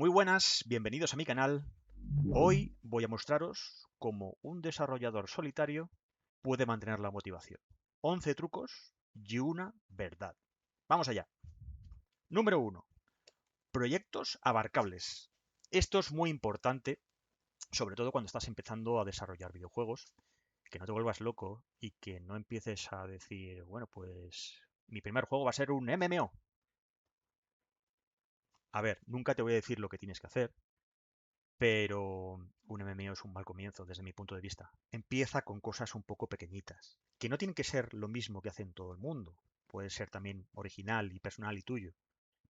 Muy buenas, bienvenidos a mi canal. Hoy voy a mostraros cómo un desarrollador solitario puede mantener la motivación. 11 trucos y una verdad. Vamos allá. Número 1. Proyectos abarcables. Esto es muy importante, sobre todo cuando estás empezando a desarrollar videojuegos, que no te vuelvas loco y que no empieces a decir, bueno, pues mi primer juego va a ser un MMO. A ver, nunca te voy a decir lo que tienes que hacer, pero un MMO es un mal comienzo desde mi punto de vista. Empieza con cosas un poco pequeñitas, que no tienen que ser lo mismo que hacen todo el mundo. Puede ser también original y personal y tuyo,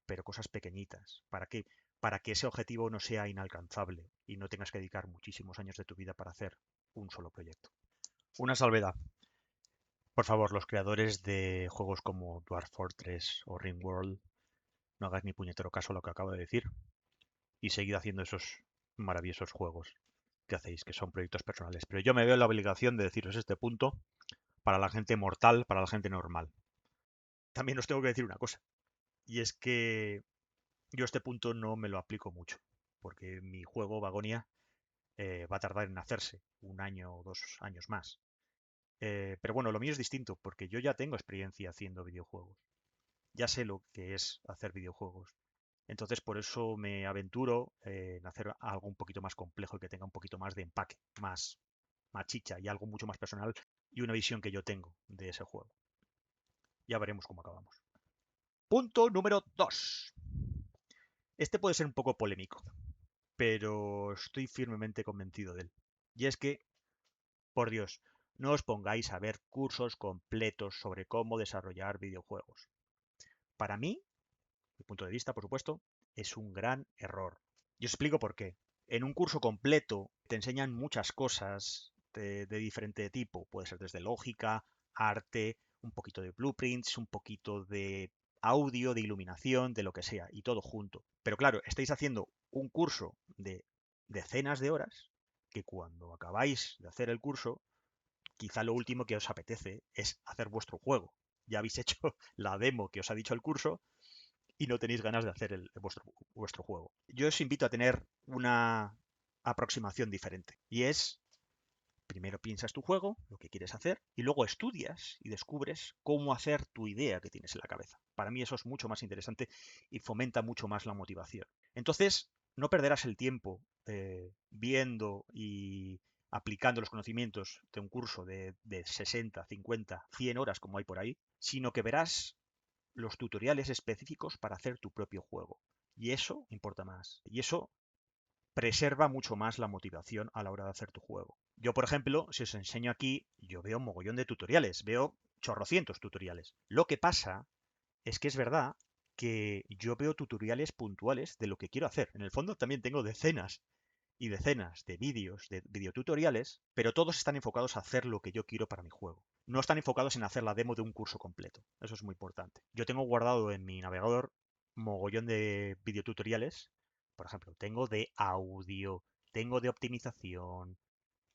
pero cosas pequeñitas. ¿Para qué? Para que ese objetivo no sea inalcanzable y no tengas que dedicar muchísimos años de tu vida para hacer un solo proyecto. Una salvedad. Por favor, los creadores de juegos como Dwarf Fortress o Ringworld, no hagáis ni puñetero caso a lo que acabo de decir y seguid haciendo esos maravillosos juegos que hacéis, que son proyectos personales. Pero yo me veo en la obligación de deciros este punto para la gente mortal, para la gente normal. También os tengo que decir una cosa, y es que yo este punto no me lo aplico mucho, porque mi juego, Vagonia, va a tardar en hacerse un año o 2 años más. Pero bueno, lo mío es distinto, porque yo ya tengo experiencia haciendo videojuegos. Ya sé lo que es hacer videojuegos. Entonces, por eso me aventuro en hacer algo un poquito más complejo y que tenga un poquito más de empaque, más chicha y algo mucho más personal y una visión que yo tengo de ese juego. Ya veremos cómo acabamos. Punto número 2. Este puede ser un poco polémico, pero estoy firmemente convencido de él. Y es que, por Dios, no os pongáis a ver cursos completos sobre cómo desarrollar videojuegos. Para mí, mi punto de vista, por supuesto, es un gran error. Y os explico por qué. En un curso completo te enseñan muchas cosas de diferente tipo. Puede ser desde lógica, arte, un poquito de blueprints, un poquito de audio, de iluminación, de lo que sea, y todo junto. Pero claro, estáis haciendo un curso de decenas de horas que cuando acabáis de hacer el curso, quizá lo último que os apetece es hacer vuestro juego. Ya habéis hecho la demo que os ha dicho el curso y no tenéis ganas de hacer vuestro juego. Yo os invito a tener una aproximación diferente. Y es, primero piensas tu juego, lo que quieres hacer, y luego estudias y descubres cómo hacer tu idea que tienes en la cabeza. Para mí eso es mucho más interesante y fomenta mucho más la motivación. Entonces, no perderás el tiempo viendo y aplicando los conocimientos de un curso de 60, 50, 100 horas como hay por ahí, sino que verás los tutoriales específicos para hacer tu propio juego. Y eso importa más. Y eso preserva mucho más la motivación a la hora de hacer tu juego. Yo, por ejemplo, si os enseño aquí, yo veo un mogollón de tutoriales, veo chorrocientos tutoriales. Lo que pasa es que es verdad que yo veo tutoriales puntuales de lo que quiero hacer. En el fondo también tengo decenas y decenas de vídeos, de videotutoriales, pero todos están enfocados a hacer lo que yo quiero para mi juego. No están enfocados en hacer la demo de un curso completo. Eso es muy importante. Yo tengo guardado en mi navegador mogollón de videotutoriales. Por ejemplo, tengo de audio, tengo de optimización,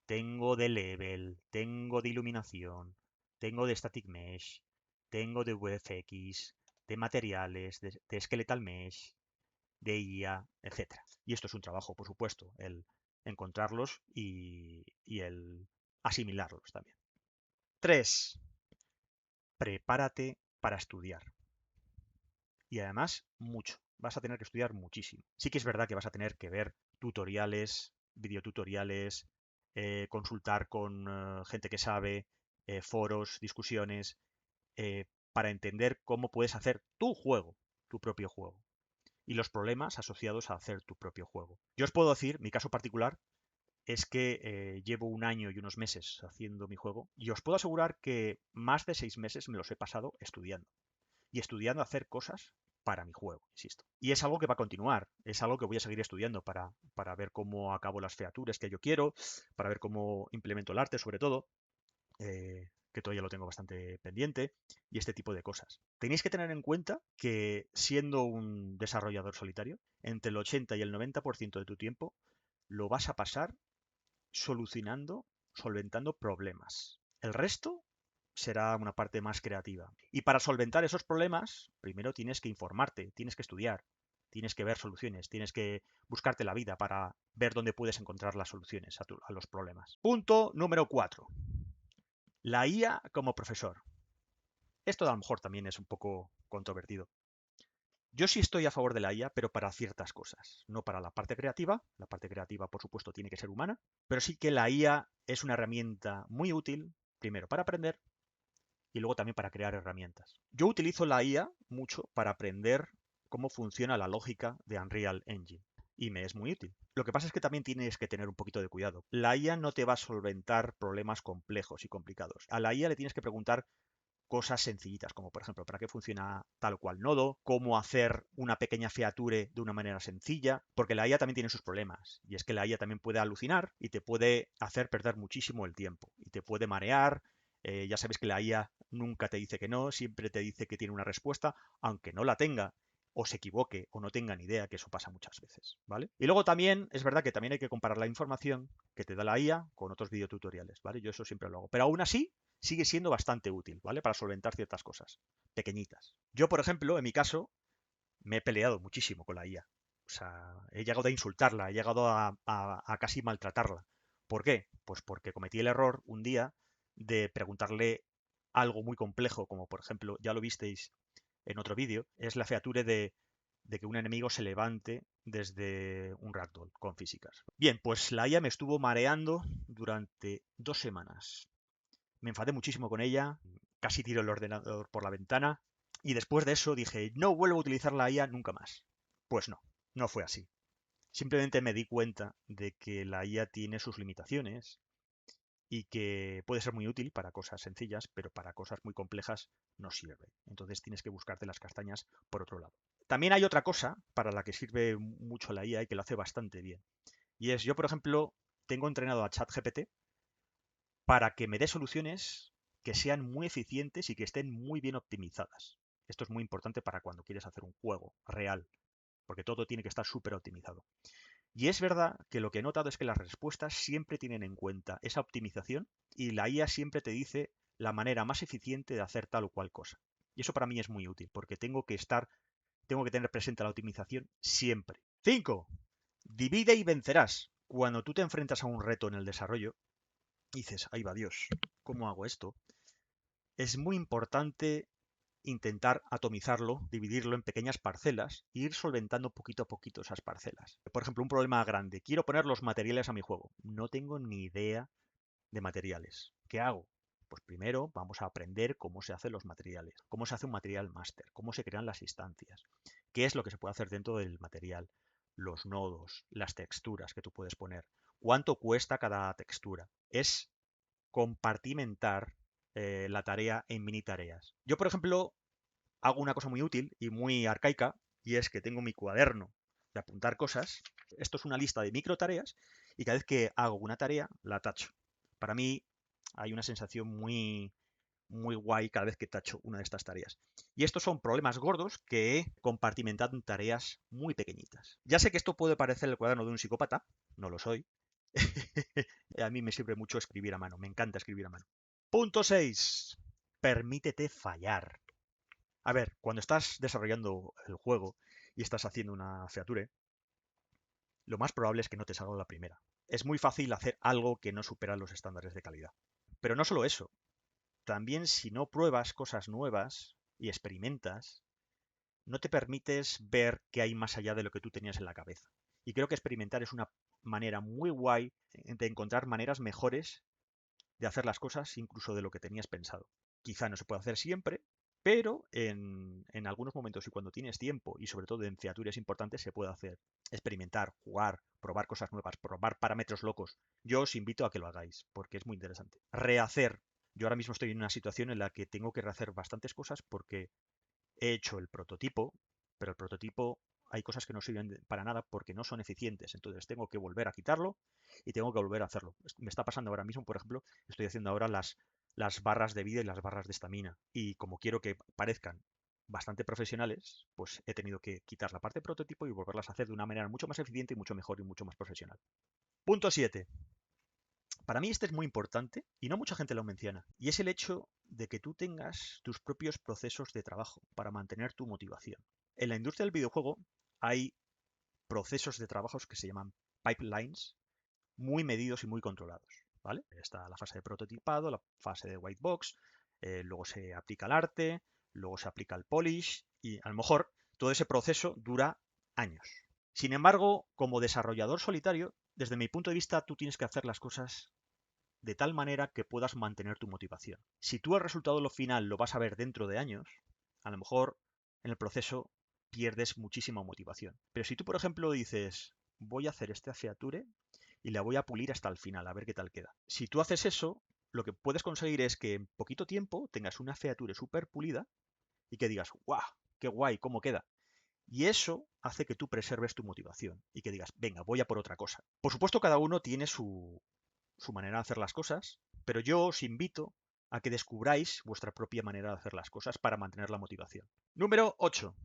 tengo de level, tengo de iluminación, tengo de static mesh, tengo de VFX, de materiales, de skeletal mesh, de IA, etcétera. Y esto es un trabajo, por supuesto, el encontrarlos y el asimilarlos también. 3. Prepárate para estudiar. Y además, mucho. Vas a tener que estudiar muchísimo. Sí que es verdad que vas a tener que ver tutoriales, videotutoriales, consultar con gente que sabe, foros, discusiones, para entender cómo puedes hacer tu juego, tu propio juego, y los problemas asociados a hacer tu propio juego. Yo os puedo decir, mi caso particular es que llevo un año y unos meses haciendo mi juego y os puedo asegurar que más de 6 meses me los he pasado estudiando y estudiando hacer cosas para mi juego, insisto. Y es algo que va a continuar, es algo que voy a seguir estudiando para ver cómo acabo las features que yo quiero, para ver cómo implemento el arte sobre todo, que todavía lo tengo bastante pendiente, y este tipo de cosas. Tenéis que tener en cuenta que siendo un desarrollador solitario, entre el 80 y el 90% de tu tiempo lo vas a pasar solucionando, solventando problemas. El resto será una parte más creativa. Y para solventar esos problemas, primero tienes que informarte, tienes que estudiar, tienes que ver soluciones, tienes que buscarte la vida para ver dónde puedes encontrar las soluciones a los problemas. Punto número 4. La IA como profesor. Esto a lo mejor también es un poco controvertido. Yo sí estoy a favor de la IA, pero para ciertas cosas, no para la parte creativa. La parte creativa, por supuesto, tiene que ser humana, pero sí que la IA es una herramienta muy útil, primero para aprender y luego también para crear herramientas. Yo utilizo la IA mucho para aprender cómo funciona la lógica de Unreal Engine y me es muy útil. Lo que pasa es que también tienes que tener un poquito de cuidado. La IA no te va a solventar problemas complejos y complicados. A la IA le tienes que preguntar cosas sencillitas, como por ejemplo, para qué funciona tal cual nodo, cómo hacer una pequeña feature de una manera sencilla, porque la IA también tiene sus problemas, y es que la IA también puede alucinar y te puede hacer perder muchísimo el tiempo, y te puede marear. Ya sabes que la IA nunca te dice que no, siempre te dice que tiene una respuesta, aunque no la tenga, o se equivoque, o no tenga ni idea, que eso pasa muchas veces, ¿vale? Y luego también, es verdad que también hay que comparar la información que te da la IA con otros videotutoriales, ¿vale? Yo eso siempre lo hago. Pero aún así, sigue siendo bastante útil, ¿vale? Para solventar ciertas cosas pequeñitas. Yo, por ejemplo, en mi caso, me he peleado muchísimo con la IA. O sea, he llegado a insultarla, he llegado a casi maltratarla. ¿Por qué? Pues porque cometí el error un día de preguntarle algo muy complejo, como por ejemplo, ya lo visteis en otro vídeo, es la feature de que un enemigo se levante desde un ragdoll con físicas. Bien, pues la IA me estuvo mareando durante 2 semanas. Me enfadé muchísimo con ella, casi tiro el ordenador por la ventana y después de eso dije, no vuelvo a utilizar la IA nunca más. Pues no, no fue así. Simplemente me di cuenta de que la IA tiene sus limitaciones y que puede ser muy útil para cosas sencillas, pero para cosas muy complejas no sirve. Entonces tienes que buscarte las castañas por otro lado. También hay otra cosa para la que sirve mucho la IA y que lo hace bastante bien. Y es, yo por ejemplo, tengo entrenado a ChatGPT para que me dé soluciones que sean muy eficientes y que estén muy bien optimizadas. Esto es muy importante para cuando quieres hacer un juego real, porque todo tiene que estar súper optimizado. Y es verdad que lo que he notado es que las respuestas siempre tienen en cuenta esa optimización y la IA siempre te dice la manera más eficiente de hacer tal o cual cosa. Y eso para mí es muy útil, porque tengo que tener presente la optimización siempre. 5. Divide y vencerás. Cuando tú te enfrentas a un reto en el desarrollo, dices, ahí va Dios, ¿cómo hago esto? Es muy importante intentar atomizarlo, dividirlo en pequeñas parcelas e ir solventando poquito a poquito esas parcelas. Por ejemplo, un problema grande. Quiero poner los materiales a mi juego. No tengo ni idea de materiales. ¿Qué hago? Pues primero vamos a aprender cómo se hacen los materiales, cómo se hace un material máster, cómo se crean las instancias, qué es lo que se puede hacer dentro del material, los nodos, las texturas que tú puedes poner, cuánto cuesta cada textura. Es compartimentar la tarea en mini tareas. Yo, por ejemplo, hago una cosa muy útil y muy arcaica, y es que tengo mi cuaderno de apuntar cosas. Esto es una lista de micro tareas y cada vez que hago una tarea la tacho. Para mí hay una sensación muy guay cada vez que tacho una de estas tareas. Y estos son problemas gordos que he compartimentado en tareas muy pequeñitas. Ya sé que esto puede parecer el cuaderno de un psicópata, no lo soy. A mí me sirve mucho escribir a mano, me encanta escribir a mano. Punto 6. Permítete fallar. A ver, cuando estás desarrollando el juego y estás haciendo una feature, lo más probable es que no te salga la primera. Es muy fácil hacer algo que no supera los estándares de calidad. Pero no solo eso, también si no pruebas cosas nuevas y experimentas, no te permites ver qué hay más allá de lo que tú tenías en la cabeza. Y creo que experimentar es una manera muy guay de encontrar maneras mejores de hacer las cosas incluso de lo que tenías pensado. Quizá no se puede hacer siempre, pero en algunos momentos y cuando tienes tiempo y sobre todo en features importantes se puede hacer. Experimentar, jugar, probar cosas nuevas, probar parámetros locos. Yo os invito a que lo hagáis porque es muy interesante. Rehacer. Yo ahora mismo estoy en una situación en la que tengo que rehacer bastantes cosas porque he hecho el prototipo, pero el prototipo hay cosas que no sirven para nada porque no son eficientes. Entonces tengo que volver a quitarlo y tengo que volver a hacerlo. Me está pasando ahora mismo, por ejemplo, estoy haciendo ahora las barras de vida y las barras de estamina. Y como quiero que parezcan bastante profesionales, pues he tenido que quitar la parte de prototipo y volverlas a hacer de una manera mucho más eficiente y mucho mejor y mucho más profesional. Punto 7. Para mí este es muy importante y no mucha gente lo menciona. Y es el hecho de que tú tengas tus propios procesos de trabajo para mantener tu motivación. En la industria del videojuego hay procesos de trabajos que se llaman pipelines, muy medidos y muy controlados, ¿vale? Está la fase de prototipado, la fase de white box, luego se aplica el arte, luego se aplica el polish y a lo mejor todo ese proceso dura años. Sin embargo, como desarrollador solitario, desde mi punto de vista, tú tienes que hacer las cosas de tal manera que puedas mantener tu motivación. Si tú el resultado lo final lo vas a ver dentro de años, a lo mejor en el proceso pierdes muchísima motivación. Pero si tú, por ejemplo, dices, voy a hacer este feature y la voy a pulir hasta el final, a ver qué tal queda. Si tú haces eso, lo que puedes conseguir es que en poquito tiempo tengas una feature súper pulida y que digas, ¡guau! ¡Qué guay! ¿Cómo queda? Y eso hace que tú preserves tu motivación y que digas, venga, voy a por otra cosa. Por supuesto, cada uno tiene su manera de hacer las cosas, pero yo os invito a que descubráis vuestra propia manera de hacer las cosas para mantener la motivación. Número 8.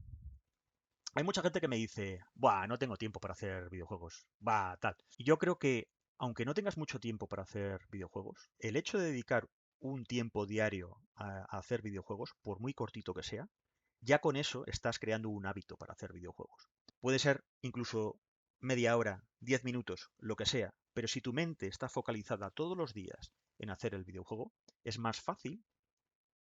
Hay mucha gente que me dice, buah, no tengo tiempo para hacer videojuegos, va, tal. Y yo creo que, aunque no tengas mucho tiempo para hacer videojuegos, el hecho de dedicar un tiempo diario a hacer videojuegos, por muy cortito que sea, ya con eso estás creando un hábito para hacer videojuegos. Puede ser incluso media hora, 10 minutos, lo que sea, pero si tu mente está focalizada todos los días en hacer el videojuego, es más fácil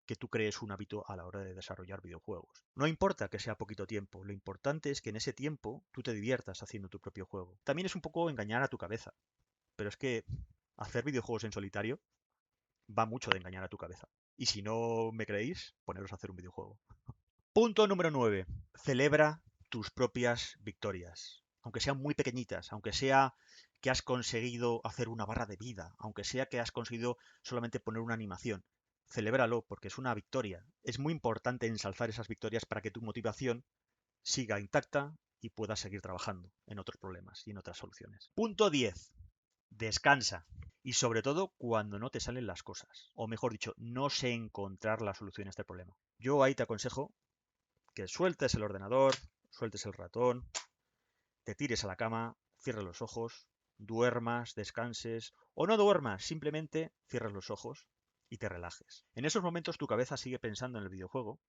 que tú crees un hábito a la hora de desarrollar videojuegos. No importa que sea poquito tiempo, lo importante es que en ese tiempo tú te diviertas haciendo tu propio juego. También es un poco engañar a tu cabeza, pero es que hacer videojuegos en solitario va mucho de engañar a tu cabeza. Y si no me creéis, poneros a hacer un videojuego. Punto número 9. Celebra tus propias victorias. Aunque sean muy pequeñitas, aunque sea que has conseguido hacer una barra de vida, aunque sea que has conseguido solamente poner una animación. Celébralo porque es una victoria. Es muy importante ensalzar esas victorias para que tu motivación siga intacta y puedas seguir trabajando en otros problemas y en otras soluciones. Punto 10. Descansa. Y sobre todo cuando no te salen las cosas. O mejor dicho, no sé encontrar la solución a este problema. Yo ahí te aconsejo que sueltes el ordenador, sueltes el ratón, te tires a la cama, cierres los ojos, duermas, descanses o no duermas, simplemente cierres los ojos y te relajes. En esos momentos tu cabeza sigue pensando en el videojuego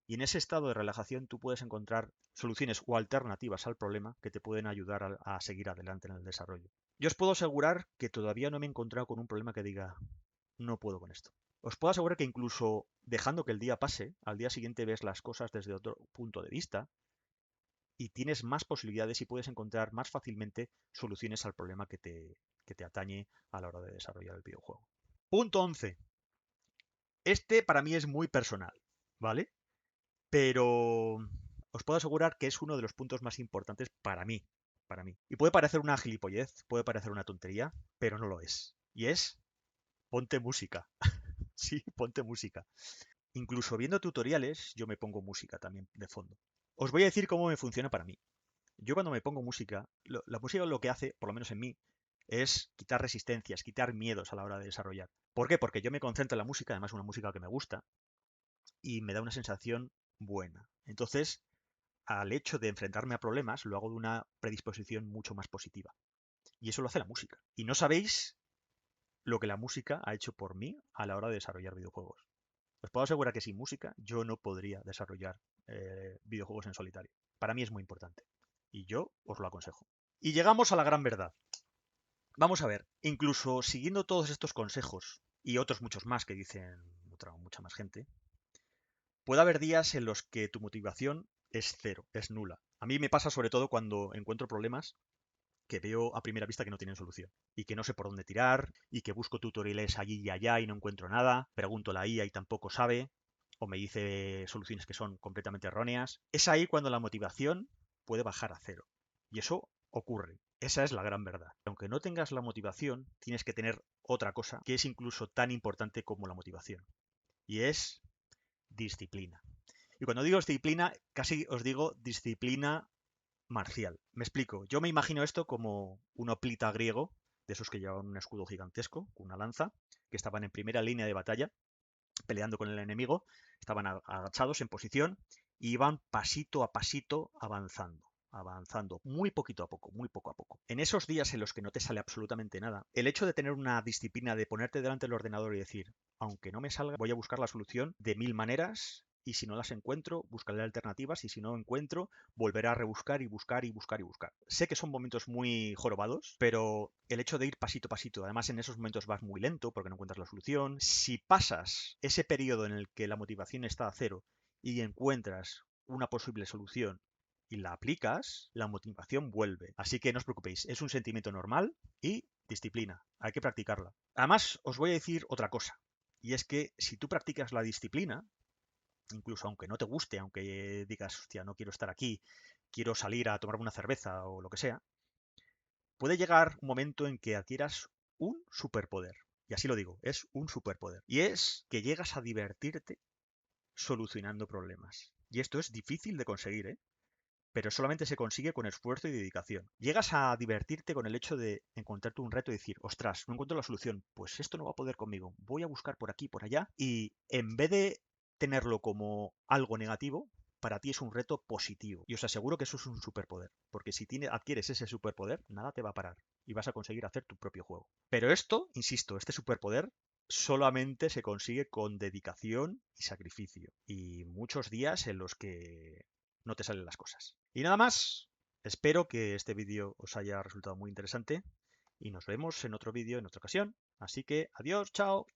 y en ese estado de relajación tú puedes encontrar soluciones o alternativas al problema que te pueden ayudar a seguir adelante en el desarrollo. Yo os puedo asegurar que todavía no me he encontrado con un problema que diga, no puedo con esto. Os puedo asegurar que incluso dejando que el día pase, al día siguiente ves las cosas desde otro punto de vista y tienes más posibilidades y puedes encontrar más fácilmente soluciones al problema que te atañe a la hora de desarrollar el videojuego. Punto 11. Este para mí es muy personal, ¿vale? Pero os puedo asegurar que es uno de los puntos más importantes para mí. Para mí. Y puede parecer una gilipollez, puede parecer una tontería, pero no lo es. Y es ponte música. Sí, ponte música. Incluso viendo tutoriales, yo me pongo música también de fondo. Os voy a decir cómo me funciona para mí. Yo cuando me pongo música, la música lo que hace, por lo menos en mí, es quitar resistencias, quitar miedos a la hora de desarrollar. ¿Por qué? Porque yo me concentro en la música, además una música que me gusta, y me da una sensación buena. Entonces, al hecho de enfrentarme a problemas, lo hago de una predisposición mucho más positiva. Y eso lo hace la música. Y no sabéis lo que la música ha hecho por mí a la hora de desarrollar videojuegos. Os puedo asegurar que sin música yo no podría desarrollar videojuegos en solitario. Para mí es muy importante. Y yo os lo aconsejo. Y llegamos a la gran verdad. Vamos a ver, incluso siguiendo todos estos consejos y otros muchos más que dicen mucha más gente, puede haber días en los que tu motivación es cero, es nula. A mí me pasa sobre todo cuando encuentro problemas que veo a primera vista que no tienen solución y que no sé por dónde tirar y que busco tutoriales allí y allá y no encuentro nada, pregunto a la IA y tampoco sabe o me dice soluciones que son completamente erróneas. Es ahí cuando la motivación puede bajar a cero y eso ocurre. Esa es la gran verdad. Aunque no tengas la motivación, tienes que tener otra cosa que es incluso tan importante como la motivación y es disciplina. Y cuando digo disciplina, casi os digo disciplina marcial. Me explico. Yo me imagino esto como un hoplita griego, de esos que llevaban un escudo gigantesco, con una lanza, que estaban en primera línea de batalla, peleando con el enemigo, estaban agachados en posición y iban pasito a pasito avanzando, muy poquito a poco, muy poco a poco. En esos días en los que no te sale absolutamente nada, el hecho de tener una disciplina de ponerte delante del ordenador y decir, aunque no me salga, voy a buscar la solución de 1000 maneras y si no las encuentro, buscaré alternativas y si no encuentro, volveré a rebuscar y buscar y buscar y buscar. Sé que son momentos muy jorobados, pero el hecho de ir pasito a pasito, además en esos momentos vas muy lento porque no encuentras la solución. Si pasas ese periodo en el que la motivación está a cero y encuentras una posible solución y la aplicas, la motivación vuelve. Así que no os preocupéis, es un sentimiento normal y disciplina. Hay que practicarla. Además, os voy a decir otra cosa. Y es que si tú practicas la disciplina, incluso aunque no te guste, aunque digas, hostia, no quiero estar aquí, quiero salir a tomarme una cerveza o lo que sea, puede llegar un momento en que adquieras un superpoder. Y así lo digo, es un superpoder. Y es que llegas a divertirte solucionando problemas. Y esto es difícil de conseguir, ¿eh? Pero solamente se consigue con esfuerzo y dedicación. Llegas a divertirte con el hecho de encontrarte un reto y decir, ostras, no encuentro la solución, pues esto no va a poder conmigo, voy a buscar por aquí, por allá, y en vez de tenerlo como algo negativo, para ti es un reto positivo. Y os aseguro que eso es un superpoder, porque si adquieres ese superpoder, nada te va a parar y vas a conseguir hacer tu propio juego. Pero esto, insisto, este superpoder solamente se consigue con dedicación y sacrificio. Y muchos días en los que no te salen las cosas. Y nada más, espero que este vídeo os haya resultado muy interesante y nos vemos en otro vídeo en otra ocasión. Así que adiós, chao.